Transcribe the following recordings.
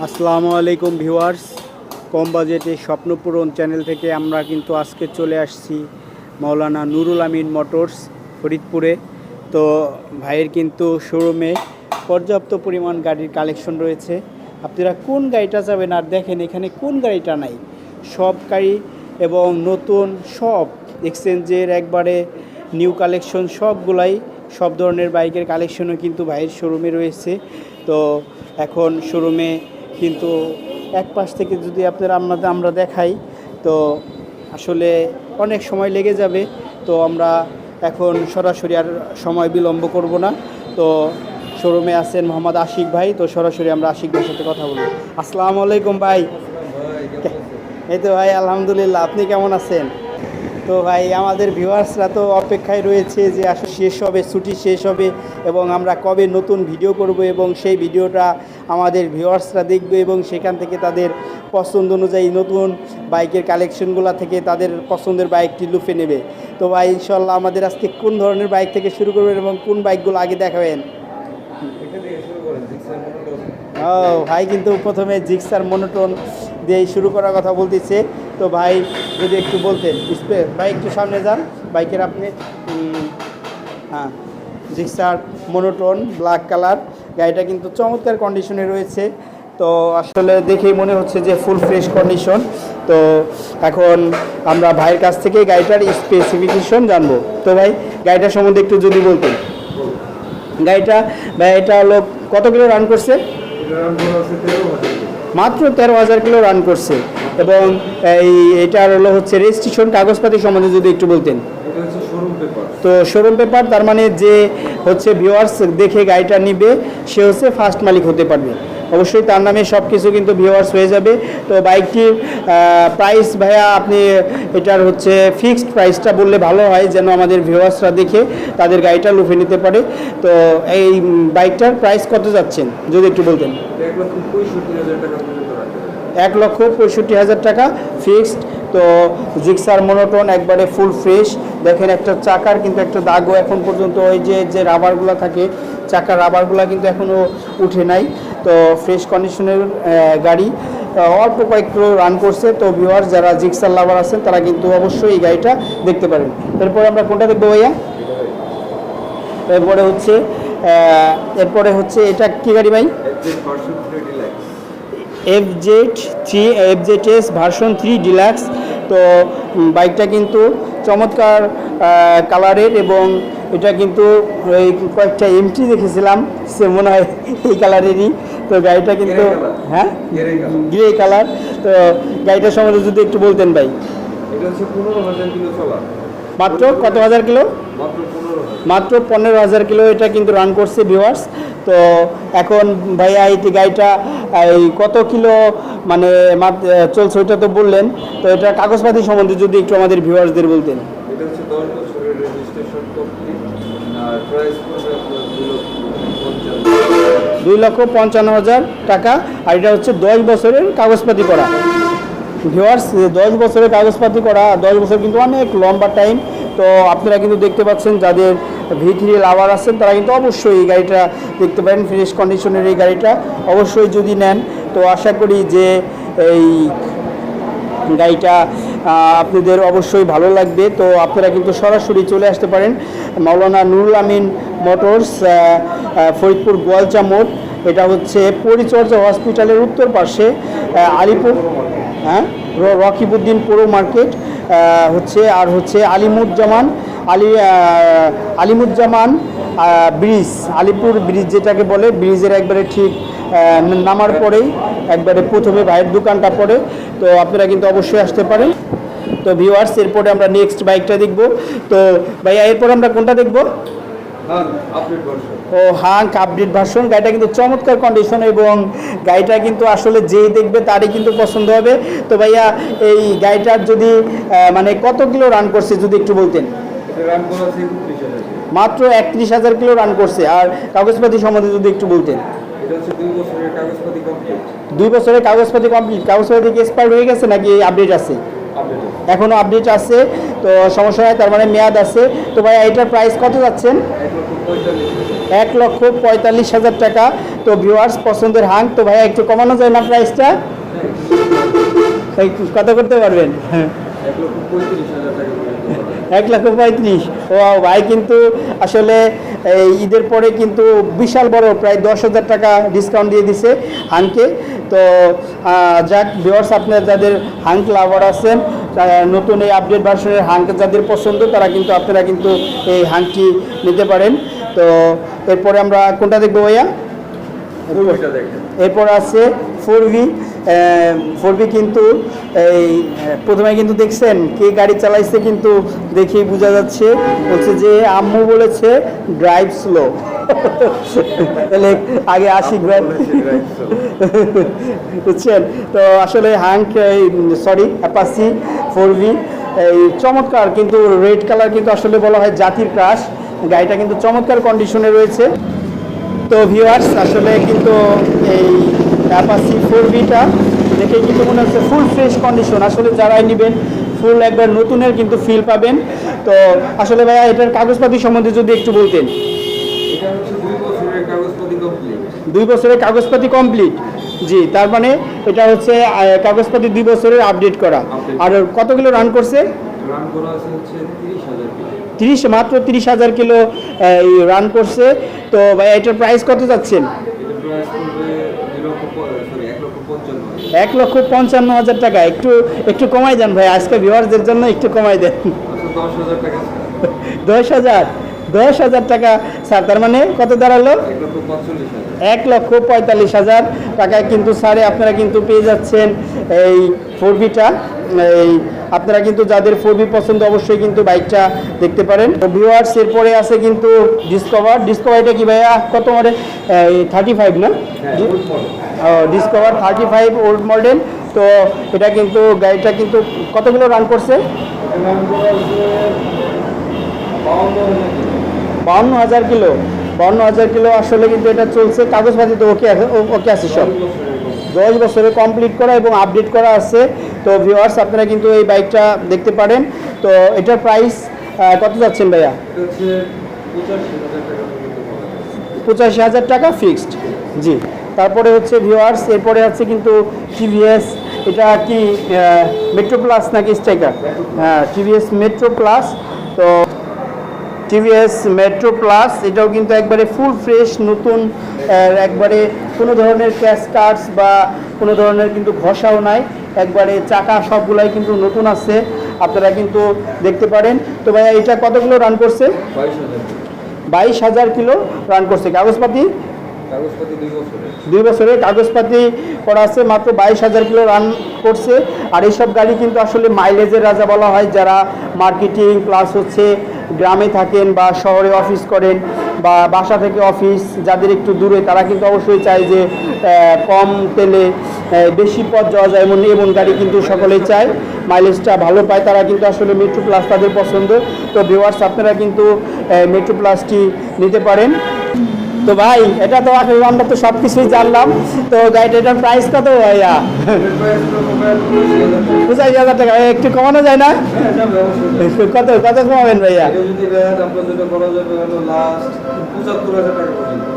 আসসালামু আলাইকুম ভিউয়ার্স, কম বাজেটে স্বপ্নপূরণ চ্যানেল থেকে আমরা কিন্তু আজকে চলে আসছি মাওলানা নুরুল আমিন মোটরস ফরিদপুরে। তো ভাইয়ের কিন্তু শোরুমে পর্যাপ্ত পরিমাণ গাড়ির কালেকশন রয়েছে। আপনারা কোন গাড়িটা যাবেন, আর দেখেন এখানে কোন গাড়িটা নাই, সব গাড়ি এবং নতুন সব এক্সচেঞ্জের একবারে নিউ কালেকশন সবগুলাই, সব ধরনের বাইকের কালেকশনও কিন্তু ভাইয়ের শোরুমে রয়েছে। তো এখন শোরুমে কিন্তু এক পাশ থেকে যদি আমরা দেখাই তো আসলে অনেক সময় লেগে যাবে। তো আমরা এখন সরাসরি আর সময় বিলম্ব করব না। তো শোরুমে আছেন মোহাম্মদ আশিক ভাই, তো সরাসরি আমরা আশিক ভাইয়ের সাথে কথা বলবো। আসসালামু আলাইকুম ভাই। এই তো ভাই আলহামদুলিল্লাহ, আপনি কেমন আছেন? তো ভাই আমাদের ভিউয়ার্সরা তো অপেক্ষায় রয়েছে যে আসলে শেষ হবে, ছুটি শেষ হবে এবং আমরা কবে নতুন ভিডিও করব এবং সেই ভিডিওটা আমাদের ভিউয়ার্সরা দেখবে এবং সেখান থেকে তাদের পছন্দ অনুযায়ী নতুন বাইকের কালেকশনগুলো থেকে তাদের পছন্দের বাইকটি লুফে নেবে। তো ভাই ইনশাল্লাহ আমাদের আজকে কোন ধরনের বাইক থেকে শুরু করবেন এবং কোন বাইকগুলো আগে দেখাবেন? ও ভাই কিন্তু প্রথমে জিক্সার মনোটন দিয়ে শুরু করার কথা বলতেছে। তো ভাই যদি একটু বলতেন, ভাই একটু সামনে যান, বাইকের আপনি হ্যাঁ, জিক্সার মনোটন ব্ল্যাক কালার গাড়িটা কিন্তু চমৎকার কন্ডিশনে রয়েছে। তো আসলে দেখেই মনে হচ্ছে যে ফুল ফ্রেশ কন্ডিশন। তো এখন আমরা ভাইয়ের কাছ থেকে গাড়িটার স্পেসিফিকেশন জানবো। তো ভাই গাড়িটার সম্বন্ধে একটু যদি বলতেন। ভাই এটা হলো কত কিলো রান করছে? মাত্র 13,000 কিলো রান করছে। এবং এটার হচ্ছে রেজিস্ট্রেশন কাগজপাতি সম্বন্ধে যদি একটু বলতেন। তো শোরুম পেপার, তার মানে যে হচ্ছে ভিউয়ার্স দেখে গাড়িটা নিবে সে হচ্ছে ফার্স্ট মালিক হতে পারবে, অবশ্যই তার নামে সব কিছু কিন্তু ভিউয়ার্স হয়ে যাবে। তো বাইকটির প্রাইস ভাইয়া আপনি এটার হচ্ছে ফিক্সড প্রাইসটা বললে ভালো হয়, যেন আমাদের ভিউয়ার্সরা দেখে তাদের গাড়িটা লুফে নিতে পারে। তো এই বাইকটার প্রাইস কত যাচ্ছেন যদি একটু বলতেন। 1,65,000 টাকা ফিক্সড। তো জিক্সার মনোটন একবারে ফুল ফ্রেশ। দেখেন একটা চাকার কিন্তু একটা দাগও এখন পর্যন্ত, ওই যে রাবারগুলো থাকে চাকার রাবারগুলো কিন্তু এখনও উঠে নাই। তো ফ্রেশ কন্ডিশনের গাড়ি, অল্প কয়েকটু রান করছে। তো ভিউয়ার্স যারা জিক্সার লাভার আছেন তারা কিন্তু অবশ্যই এই গাড়িটা দেখতে পারেন। এরপরে আমরা কোনটা দেখবো ভাইয়া? এরপরে হচ্ছে এটা কি গাড়ি ভাই? FZ3 version 3 deluxe. তো বাইকটা কিন্তু চমৎকার কালারের এবং এটা কিন্তু এই কয়েকটা এমটি দেখেছিলাম, সে মনে হয় এই কালারেরই। তো গাড়িটা কিন্তু হ্যাঁ গ্রে কালার। তো গাড়িটার সম্বন্ধে যদি একটু বলতেন ভাই। মাত্র কত হাজার কিলো? মাত্র 15,000 কিলো এটা কিন্তু রান করছে ভিউয়ার্স। তো এখন ভাইয়া এই গাড়িটা এই কত কিলো মানে চলছে ওইটা তো বললেন, তো এটা কাগজপাতি সম্বন্ধে যদি একটু আমাদের ভিউয়ার্সদের বলতেন। এটা হচ্ছে 10 বছরের রেজিস্ট্রেশন কমপ্লিট, আর প্রাইস পড়বে আপনার 2,55,000 টাকা। আর এটা হচ্ছে 10 বছরের কাগজপাতি করা ভিউয়ার্স। 10 বছরের কাগজপাতি করা, 10 বছর কিন্তু অনেক লম্বা টাইম। তো আপনারা কিন্তু দেখতে পাচ্ছেন যাদের V3 লাভার আছেন তারা কিন্তু অবশ্যই এই গাড়িটা দেখতে পারেন, ফ্রেশ কন্ডিশনের এই গাড়িটা অবশ্যই যদি নেন। তো আশা করি যে এই গাড়িটা আপনাদের অবশ্যই ভালো লাগবে। তো আপনারা কিন্তু সরাসরি চলে আসতে পারেন মাওলানা নুরুল আমিন মোটরস, ফরিদপুর গোয়ালচা মোড়। এটা হচ্ছে পরিচর্যা হসপিটালের উত্তর পাশে, আলিপুর রকিবউদ্দিন পৌর মার্কেট হচ্ছে। আর হচ্ছে আলিমুজ্জামান ব্রিজ, আলিপুর ব্রিজ যেটাকে বলে, ব্রিজের একবারে ঠিক নামার পরেই একবারে প্রথমে ভাইয়ের দোকানটা পড়ে। তো আপনারা কিন্তু অবশ্যই আসতে পারেন। তো ভিউয়ার্স এরপরে আমরা নেক্সট বাইকটা দেখব। তো ভাইয়া এরপর আমরা কোনটা দেখব? Hunk update version. গাড়িটা কিন্তু চমৎকার কন্ডিশন এবং গাড়িটা কিন্তু আসলে যেই দেখবে তারই কিন্তু পছন্দ হবে। তো ভাইয়া এই গাড়িটার যদি মানে কত কিলো রান করছে যদি একটু বলতেন। মাত্র 31,000 কিলো রান করছে। আর কাগজপাতি সম্বন্ধে যদি একটু বলতেন। 2 বছরের কাগজপাতি কমপ্লিট। কাগজপাতি কমপ্লিট। কাগজপাতি কি এক্সপায়ার হয়ে গেছে নাকি আপডেট আছে? এখনও আপডেট আছে, তো সমস্যা হয়, তার মানে মেয়াদ আছে। তো ভাই এটার প্রাইস কত যাচ্ছেন? 1,45,000 টাকা। তো ভিউয়ার্স পছন্দের হাঁক, তো ভাই একটু কমানো যায় না প্রাইসটা? কত করতে পারবেন? 1,35,000। ও ভাই কিন্তু আসলে এই ঈদের পরে কিন্তু বিশাল বড় প্রায় 10,000 টাকা ডিসকাউন্ট দিয়ে দিছে হাঙ্কে। তো যাক ভিউয়ার্স, আপনার যাদের হাঙ্ক লাভার আছেন, নতুন এই আপডেট ভার্সনের হাঙ্ক যাদের পছন্দ, তারা কিন্তু আপনারা কিন্তু এই হাঙ্কটি নিতে পারেন। তো এরপরে আমরা কোনটা দেখবো ভাইয়া? এরপর আছে 4V কিন্তু এই প্রথমে কিন্তু দেখছেন কে গাড়ি চালাইছে, কিন্তু দেখেই বোঝা যাচ্ছে, বলছে যে আম্মু বলেছে ড্রাইভ স্লো। তাহলে আগে আসি বুঝছেন। তো আসলে হাঙ্ক অ্যাপাচি 4V এই চমৎকার, কিন্তু রেড কালার কিন্তু আসলে বলা হয় জাতির ক্রাশ। গাড়িটা কিন্তু চমৎকার কন্ডিশনে রয়েছে। তো ভিউয়ার্স আসলে কিন্তু এই অ্যাপাচি 4Vটা দেখে কিন্তু মনে হচ্ছে ফুল ফ্রেশ কন্ডিশন। আসলে যারাই নেবেন ফুল একবার নতুনের কিন্তু ফিল পাবেন। তো আসলে ভাইয়া এটার কাগজপাতি সম্বন্ধে যদি একটু বলতেন। এটা হচ্ছে 2 বছরের কাগজপত্র কমপ্লিট। 2 বছরের কাগজপাতি কমপ্লিট, জি। তার মানে এটা হচ্ছে কাগজপাতি 2 বছরের আপডেট করা। আর কত কিলো রান করছে? রান করা আছে হচ্ছে 30,000 কিলো। মাত্র 30,000 কিলো রান করছে। তো ভাই এটার প্রাইস কত যাচ্ছেন? এটা প্রাইস পড়বে 1,55,000 টাকা। একটু কমাই দেন ভাই, আজকে ভিউয়ারদের জন্য একটু কমাই দেন। 10,000 টাকা। 10,000 টাকা স্যার, তার মানে কত দাঁড়ালো? 1,45,000 টাকায় কিন্তু স্যারে আপনারা কিন্তু পেয়ে যাচ্ছেন এই 4Vটা। এই আপনারা কিন্তু যাদের 4V পছন্দ অবশ্যই কিন্তু বাইকটা দেখতে পারেন। ভিউয়ার্স এরপরে আছে কিন্তু ডিসকভারটা কি ভাইয়া কত মডেল? 35 না? Discover 35 old model. তো এটা কিন্তু গাড়িটা কিন্তু কতগুলো রান করছে? 52,000 কিলো। 52,000 কিলো আসলে কিন্তু এটা চলছে। কাগজপাতি তো ওকে আছে সব, 10 বছরে কমপ্লিট করা এবং আপডেট করা আছে। তো ভিউয়ার্স আপনারা কিন্তু এই বাইকটা দেখতে পারেন। তো এটার প্রাইস কত যাচ্ছেন ভাইয়া? 85,000 টাকা ফিক্সড, জি। তারপরে হচ্ছে ভিউয়ার্স এরপরে আছে কিন্তু টিভিএস, এটা কি মেট্রো প্লাস নাকি স্ট্রাইকার? হ্যাঁ, টিভিএস মেট্রো প্লাস। তো টিভিএস মেট্রো প্লাস এটাও কিন্তু একবারে ফুল ফ্রেশ নতুন, একবারে কোনো ধরনের ক্যাস্টার্স বা কোনো ধরনের কিন্তু ঘষাও নাই, একবারে চাকা সবগুলাই কিন্তু নতুন আছে, আপনারা কিন্তু দেখতে পারেন। তো ভাইয়া এটা কতগুলো রান করছে? 22,000 কিলো রান করছে। কাগজপাতি 2 বছরের কাগজপাতি করা আছে, মাত্র 22,000 কিলো রান করছে। আর এইসব গাড়ি কিন্তু আসলে মাইলেজের রাজা বলা হয়। যারা মার্কেটিং প্লাস হচ্ছে গ্রামে থাকেন বা শহরে অফিস করেন বা বাসা থেকে অফিস যাদের একটু দূরে, তারা কিন্তু অবশ্যই চায় যে কম তেলে বেশি পথ যাওয়া যায়, এমন গাড়ি কিন্তু সকলেই চায়, মাইলেজটা ভালো পায়, তারা কিন্তু আসলে মেট্রো প্লাস তাদের পছন্দ। তো ভিউয়ার্স আপনারা কিন্তু মেট্রো প্লাসটি নিতে পারেন। তো ভাই এটা তো আসলে আমরা তো সব কিছুই জানলাম। তো গাড়িটার প্রাইস কত ভাইয়া? 85,000 টাকা। একটু কমানো যায় না? কত কমাবেন ভাইয়া?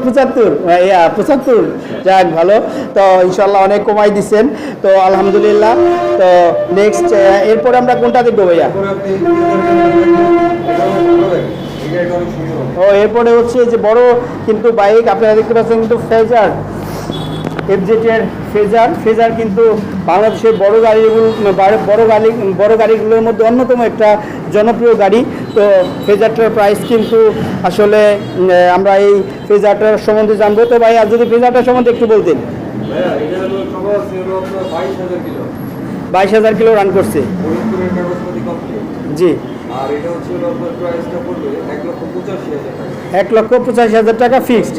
75 ভাইয়া, 75। যাক ভালো, তো ইনশাল্লাহ অনেক কমাই দিচ্ছেন, তো আলহামদুলিল্লাহ। তো নেক্সট এরপরে আমরা কোনটা দেখবো ভাইয়া? ও এরপরে হচ্ছে যে বড় কিন্তু বাইক আপনারা দেখতে পাচ্ছেন কিন্তু ফেজার, এফজেড ফেজার কিন্তু বাংলাদেশের বড় গাড়িগুলোর মধ্যে অন্যতম একটা জনপ্রিয় গাড়ি। তো ফেজারটার প্রাইস কিন্তু আসলে আমরা এই ফেজারটার সম্বন্ধে জানবো। তো ভাই আর যদি ফেজারটার সম্বন্ধে একটু বলতেন। 22,000 কিলো রান করছে, জি। আর এটা হচ্ছে আপনার প্রাইসটা পড়বে 1,85,000 টাকা। 1,85,000 টাকা ফিক্সড।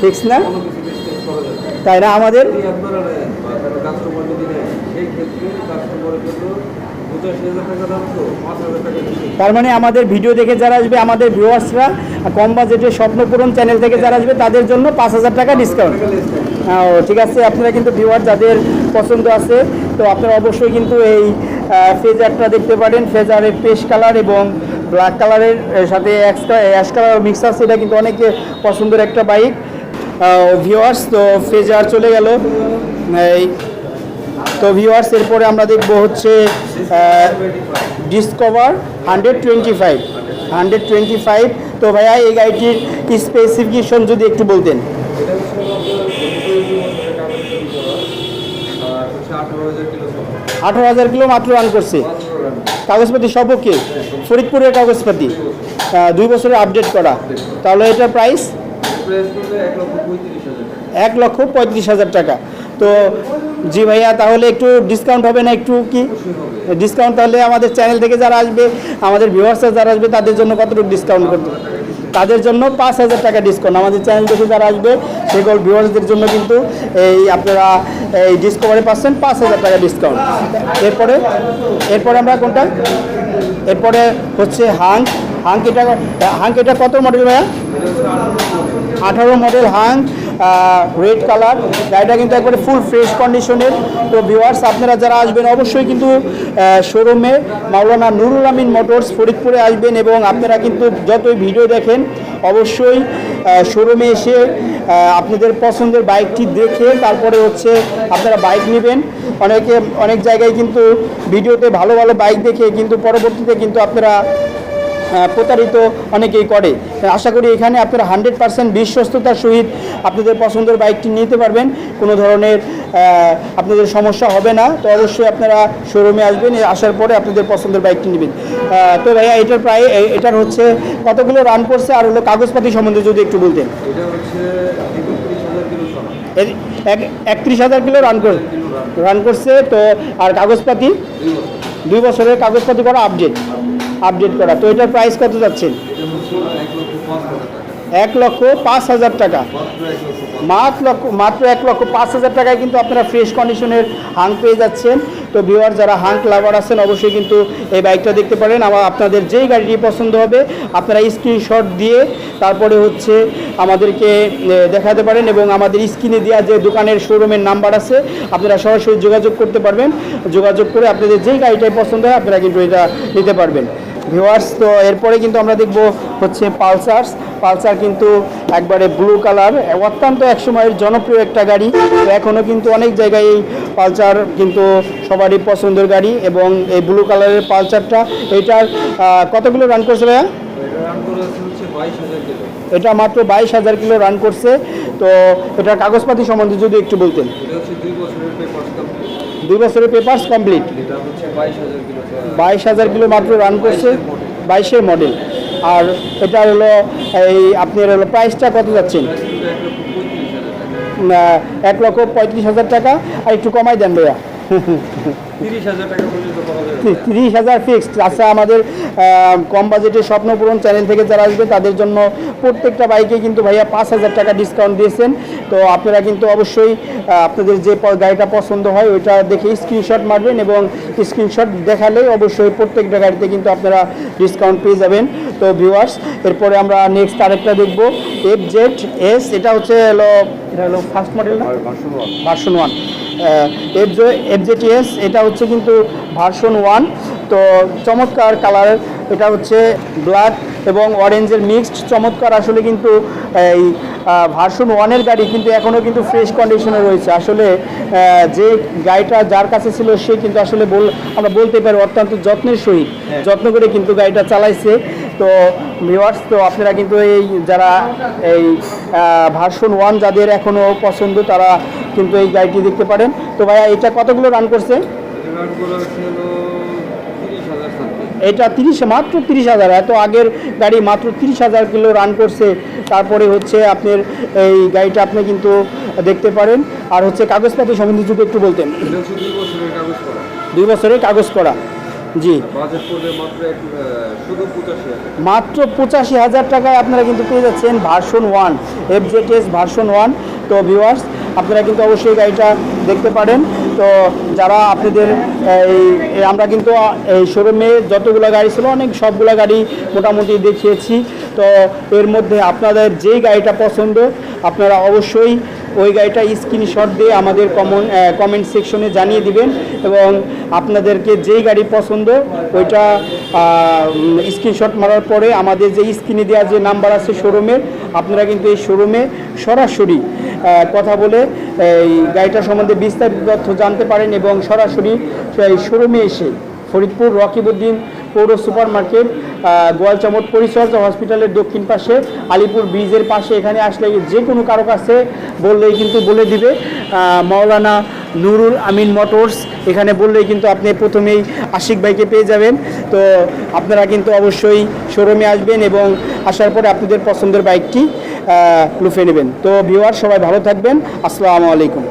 ফিক্স না? কোনো কিছু ডিসকাউন্ট করা যাবে না। তাই না? আমাদের যদি আপনারা নেন বা তারা কাস্টমার যদি নেন, সেই ক্ষেত্রে কাস্টমারের জন্য 85,000 টাকা দাম, তো 5,000 টাকা ডিসকাউন্ট। তার মানে আমাদের ভিডিও দেখে যারা আসবে, আমাদের ভিউয়ার্সরা কম বাজেটে স্বপ্নপূরণ চ্যানেল থেকে যারা আসবে তাদের জন্য 5,000 টাকা ডিসকাউন্ট। ও ঠিক আছে, আপনারা কিন্তু ভিউয়ার যাদের পছন্দ আছে, তো আপনারা অবশ্যই কিন্তু এই ফেজারটা দেখতে পারেন, ফেজারের পেস্ট কালার এবং ব্ল্যাক কালারের সাথে অ্যাশ কালার মিক্স আছে, এটা কিন্তু অনেকে পছন্দের একটা বাইক। ভিউয়ার্স, তো ফেজার চলে গেল। এই তো ভিউয়ার্স, এরপরে আমরা দেখব হচ্ছে ডিসকভার 125। তো ভাইয়া এই গাড়িটির স্পেসিফিকেশন যদি একটু বলতেন। এটা হচ্ছে আপনার 18,000 কিলো 18,000 কিলো মাত্র রান করছে। কাগজপাতি সব ওকে, ফরিদপুরের কাগজপাতি, 2 বছরের আপডেট করা। তাহলে এটার প্রাইস প্রাইস করলে 1,35,000 টাকা। 1,35,000 টাকা। তো জি ভাইয়া, তাহলে একটু ডিসকাউন্ট হবে না? একটু কি ডিসকাউন্ট তাহলে আমাদের চ্যানেল থেকে যারা আসবে, আমাদের ভিউয়ার্সরা যারা আসবে, তাদের জন্য কতটুকু ডিসকাউন্ট করতে? তাদের জন্য 5,000 টাকা ডিসকাউন্ট। আমাদের চ্যানেল থেকে যারা আসবে সেগুলো ভিউয়ার্সদের জন্য কিন্তু এই আপনারা এই ডিসকভারে পাচ্ছেন 5,000 টাকা ডিসকাউন্ট। এরপরে আমরা কোনটা? এরপরে হচ্ছে হাঙ্ক এটা কত মডেল ভাইয়া? 18 মডেল হাঙ্ক, রেড কালার। গাড়িটা কিন্তু একবারে ফুল ফ্রেশ কন্ডিশনের। তো ভিউয়ার্স, আপনারা যারা আসবেন অবশ্যই কিন্তু শোরুমে মাওলানা নুরুল আমিন মোটরস ফরিদপুরে আসবেন, এবং আপনারা কিন্তু যতই ভিডিও দেখেন অবশ্যই শোরুমে এসে আপনাদের পছন্দের বাইকটি দেখে তারপরে হচ্ছে আপনারা বাইক নেবেন। অনেক জায়গায় কিন্তু ভিডিওতে ভালো ভালো বাইক দেখে কিন্তু পরবর্তীতে কিন্তু আপনারা প্রতারিত অনেকেই করে। আশা করি এখানে আপনারা 100% বিশ্বস্ততার সহিত আপনাদের পছন্দের বাইকটি নিতে পারবেন, কোনো ধরনের আপনাদের সমস্যা হবে না। তো অবশ্যই আপনারা শোরুমে আসবেন, আসার পরে আপনাদের পছন্দের বাইকটি নেবেন। তো ভাইয়া, এটার হচ্ছে কতগুলো রান করছে, আর হলো কাগজপাতি সম্বন্ধে যদি একটু বলতেন। এটা হচ্ছে 31,000 কিলো চলা। 31,000 কিলো রান করছে। তো আর কাগজপাতি 2 বছরের কাগজপাতি করা, আপডেট করা। তো এটার প্রাইস কত যাচ্ছেন? 1,05,000 টাকা। মাত্র 1,05,000 টাকায় কিন্তু আপনারা ফ্রেশ কন্ডিশনের হাঙ্ক পেয়ে যাচ্ছেন। তো ভিউয়ার, যারা হাঙ্ক লাভার আছেন অবশ্যই কিন্তু এই বাইকটা দেখতে পারেন। আপনাদের যেই গাড়িটি পছন্দ হবে আপনারা স্ক্রিনশট দিয়ে তারপরে হচ্ছে আমাদেরকে দেখাতে পারেন, এবং আমাদের স্ক্রিনে দেওয়া যে দোকানের শোরুমের নাম্বার আছে আপনারা সরাসরি যোগাযোগ করতে পারবেন। যোগাযোগ করে আপনাদের যেই গাড়িটাই পছন্দ হয় আপনারা কিন্তু এটা নিতে পারবেন। ভিউয়ার্স, তো এরপরে কিন্তু আমরা দেখব হচ্ছে পালসার কিন্তু একবারে ব্লু কালার, অত্যন্ত একসময়ের জনপ্রিয় একটা গাড়ি। তো এখনও কিন্তু অনেক জায়গায় এই পালসার কিন্তু সবারই পছন্দের গাড়ি, এবং এই ব্লু কালারের পালসারটা এটার কতগুলো রান করছে ভাইয়া? এটা মাত্র 22,000 কিলো রান করছে। তো এটার কাগজপাতি সম্বন্ধে যদি একটু বলতেন। 2 বছরের পেপারস কমপ্লিট। 22,000 কিলো মাত্র রান করছে, 22-এর মডেল। আর এটা হলো এই আপনার হলো প্রাইসটা কত যাচ্ছেন? 1,35,000 টাকা। আর একটু কমাই দেন ভাইয়া। 30,000 ফিক্সড। আচ্ছা, আমাদের কম বাজেটের স্বপ্নপূরণ চ্যানেল থেকে যারা আসবে তাদের জন্য প্রত্যেকটা বাইকে কিন্তু ভাইয়া 5,000 টাকা ডিসকাউন্ট দিয়েছেন। তো আপনারা কিন্তু অবশ্যই আপনাদের যে গাড়িটা পছন্দ হয় ওইটা দেখে স্ক্রিনশট মারবেন, এবং স্ক্রিনশট দেখালেই অবশ্যই প্রত্যেকটা গাড়িতে কিন্তু আপনারা ডিসকাউন্ট পেয়ে যাবেন। তো ভিউয়ার্স, এরপরে আমরা নেক্সট আরেকটা দেখব, FZS। এটা হলো ফার্স্ট মডেল না, ভার্সন 1। FZS এটা হচ্ছে কিন্তু ভার্সন 1। তো চমৎকার কালার, এটা হচ্ছে ব্ল্যাক এবং অরেঞ্জের মিক্সড, চমৎকার। আসলে কিন্তু এই ভার্সন 1-এর গাড়ি কিন্তু এখনও কিন্তু ফ্রেশ কন্ডিশনে রয়েছে। আসলে যে গাড়িটা যার কাছে ছিল সে কিন্তু আসলে আমরা বলতে পারি অত্যন্ত যত্নের সহিত যত্ন করে কিন্তু গাড়িটা চালাইছে। তো ভিউয়ার্স, তো আপনারা কিন্তু এই যারা এই ভার্সন 1 যাদের এখনও পছন্দ তারা কিন্তু এই গাড়িটি দেখতে পারেন। তো ভাইয়া, এটা কতগুলো রান করছে? এটা মাত্র 30,000। এত আগের গাড়ি মাত্র 30,000 কিলো রান করছে। তারপরে হচ্ছে আপনার এই গাড়িটা আপনি কিন্তু দেখতে পারেন। আর হচ্ছে কাগজপাতি সম্বন্ধে যদি একটু বলতেন। 2 বছরের কাগজ করা। জি, মাত্র 85,000 টাকায় আপনারা কিন্তু পেয়ে যাচ্ছেন ভার্সন 1, FZS ভার্সন 1। তো ভিউয়ার্স, আপনারা কিন্তু অবশ্যই গাড়িটা দেখতে পারেন। তো যারা আপনাদের আমরা কিন্তু এই শোরুমে যতগুলো গাড়ি ছিল সবগুলো গাড়ি মোটামুটি দেখিয়েছি। তো এর মধ্যে আপনাদের যেই গাড়িটা পছন্দ আপনারা অবশ্যই ওই গাড়িটা স্ক্রিনশট দিয়ে আমাদের কমেন্ট সেকশনে জানিয়ে দিবেন এবং আপনাদেরকে যেই গাড়ি পছন্দ ওইটা স্ক্রিনশট মারার পরে আমাদের যে স্ক্রিনে দেওয়া যে নাম্বার আছে শোরুমের, আপনারা কিন্তু এই শোরুমে সরাসরি কথা বলে এই গাড়িটার সম্বন্ধে বিস্তারিত তথ্য জানতে পারেন এবং সরাসরি এই শোরুমে এসে ফরিদপুর রকিবউদ্দিন পৌর সুপার মার্কেট, গোয়ালচামট পরিচর্যা হসপিটালের দক্ষিণ পাশে আলিপুর ব্রিজের পাশে এখানে আসলে যে কোনো কারো কাছে বললেই কিন্তু বলে দিবে মাওলানা নুরুল আমিন মোটরস। এখানে বললেই কিন্তু আপনি প্রথমেই আশিক ভাইকে পেয়ে যাবেন। তো আপনারা কিন্তু অবশ্যই শোরুমে আসবেন এবং আসার পরে আপনাদের পছন্দের বাইকটি লুফে নেবেন। তো ভিউয়ার সবাই ভালো থাকবেন, আসসালামু আলাইকুম।